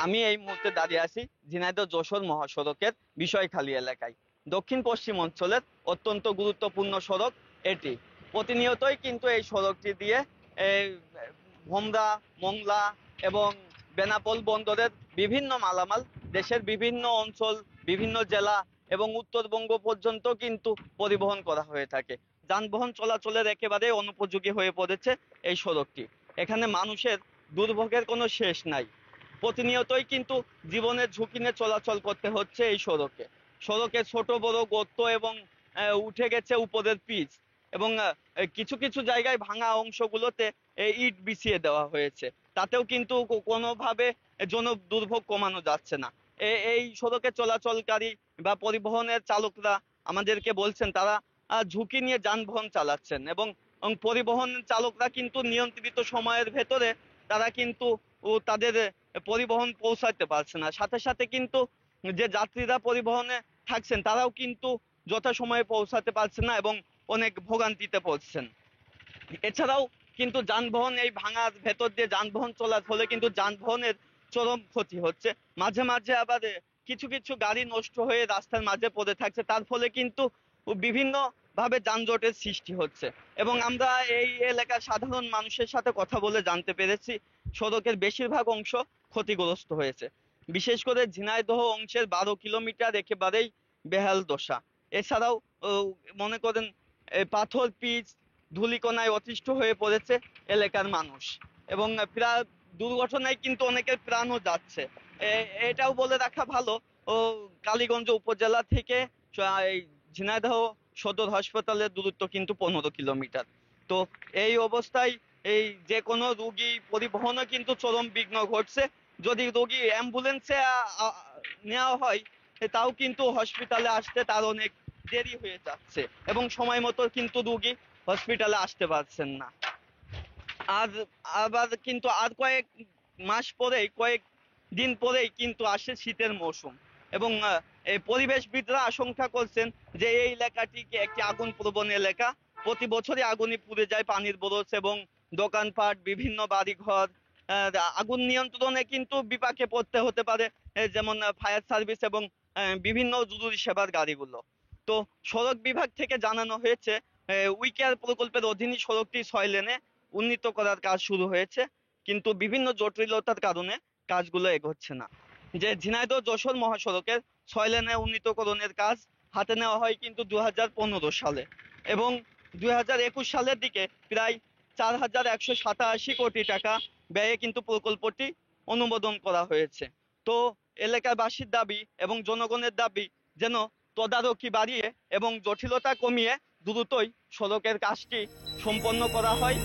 আমি এই মুহূর্তে দাঁড়িয়ে আছি ঝিনাইদহ যশোর মহাসড়কের বিষয়খালী এলাকায়। দক্ষিণ পশ্চিম অঞ্চলের অত্যন্ত গুরুত্বপূর্ণ সড়ক এটি। প্রতিনিয়তই কিন্তু এই সড়কটি দিয়ে এই ভোমরা, মংলা এবং বেনাপোল বন্দরের বিভিন্ন মালামাল দেশের বিভিন্ন অঞ্চল, বিভিন্ন জেলা এবং উত্তরবঙ্গ পর্যন্ত কিন্তু পরিবহন করা হয়ে থাকে। যানবাহন চলাচলের একেবারে অনুপযোগী হয়ে পড়েছে এই সড়কটি। এখানে মানুষের দুর্ভোগের কোনো শেষ নাই। প্রতিনিয়তই কিন্তু জীবনের ঝুঁকি নিয়ে চলাচল করতে হচ্ছে এই সড়কে। সড়কে ছোট বড় গর্ত এবং উঠে গেছে উপরের পিচ এবং কিছু কিছু জায়গায় ভাঙা অংশগুলোতে ইট বিছিয়ে দেওয়া হয়েছে। তাতেও কিন্তু কোনোভাবে জন দুর্ভোগ কমানো যাচ্ছে না। এই সড়কে চলাচলকারী বা পরিবহনের চালকরা আমাদেরকে বলছেন তারা ঝুঁকি নিয়ে যানবাহন চালাচ্ছেন এবং পরিবহন চালকরা কিন্তু নিয়ন্ত্রিত সময়ের ভেতরে তারা কিন্তু তাদের পরিবহন পৌঁছাতে পারছে না। সাথে সাথে কিন্তু যে যাত্রীরা পরিবহনে থাকছেন তারাও কিন্তু যথাসময়ে পৌঁছাতে পারছেন না এবং অনেক ভোগান্তিতে পড়ছেন। এছাড়াও কিন্তু যানবাহন এই ভাঙার ভেতর দিয়ে যানবাহন চলার ফলে কিন্তু যানবাহনের চরম ক্ষতি হচ্ছে। মাঝে মাঝে আবার কিছু কিছু গাড়ি নষ্ট হয়ে রাস্তার মাঝে পড়ে থাকছে, তার ফলে কিন্তু বিভিন্ন ভাবে যানজটের সৃষ্টি হচ্ছে। এবং আমরা এই এলাকার সাধারণ মানুষের সাথে কথা বলে জানতে পেরেছি সড়কের বেশিরভাগ অংশ ক্ষতিগ্রস্ত হয়েছে। বিশেষ করে ঝিনাইদহ অংশের 12 কিলোমিটার একেবারেই বেহাল দশা। এছাড়াও মনে করেন পাথর পিচ ধূলিকণায় অতিষ্ঠ হয়ে পড়েছে এলাকার মানুষ এবং প্রায় দুর্ঘটনায় কিন্তু অনেকের প্রাণও যাচ্ছে। এটাও বলে রাখা ভালো, ও কালীগঞ্জ উপজেলা থেকে এই ঝিনাইদহ সদর হাসপাতালের দূরত্ব কিন্তু 15 কিলোমিটার। তো এই অবস্থায় এই যে কোনো রোগী পরিবহনে কিন্তু চরম বিঘ্ন ঘটছে। যদি রোগী অ্যাম্বুলেন্সে নেওয়া হয় তাও কিন্তু হসপিটালে আসতে তার অনেক দেরি হয়ে যাচ্ছে এবং সময় মতো কিন্তু রোগী হসপিটালে আসতে পারছেন না। আর আবার কিন্তু আর কয়েক মাস পরেই, কয়েক দিন পরেই কিন্তু আসে শীতের মৌসুম এবং এই পরিবেশবিদরা আশঙ্কা করছেন যে এই এলাকাটিকে একটি আগুন প্রবণ এলাকা। প্রতি বছরই আগুনে পুড়ে যায় পানির বরজ এবং দোকানপাট, বিভিন্ন বাড়িঘর। আগুন নিয়ন্ত্রণে কিন্তু বিপাকে পড়তে হতে পারে যেমন ফায়ার সার্ভিস এবং বিভিন্ন জরুরি সেবার গাড়িগুলো। তো সড়ক বিভাগ থেকে জানানো হয়েছে উইকেয়ার প্রকল্পের অধীনে সড়কটি 6 লেনে উন্নীত করার কাজ শুরু হয়েছে, কিন্তু বিভিন্ন জটিলতার কারণে কাজগুলো এগোচ্ছে না। যে ঝিনাইদহ যশোর মহাসড়কের 6 লেনে উন্নীতকরণের কাজ হাতে নেওয়া হয় কিন্তু 2015 সালে এবং 2021 সালের দিকে প্রায় 4187 কোটি টাকা ব্যয়ে কিন্তু প্রকল্পটি অনুমোদন করা হয়েছে। তো এলাকাবাসীর দাবি এবং জনগণের দাবি যেন তদারকি বাড়িয়ে এবং জটিলতা কমিয়ে দ্রুতই সড়কের কাজটি সম্পন্ন করা হয়।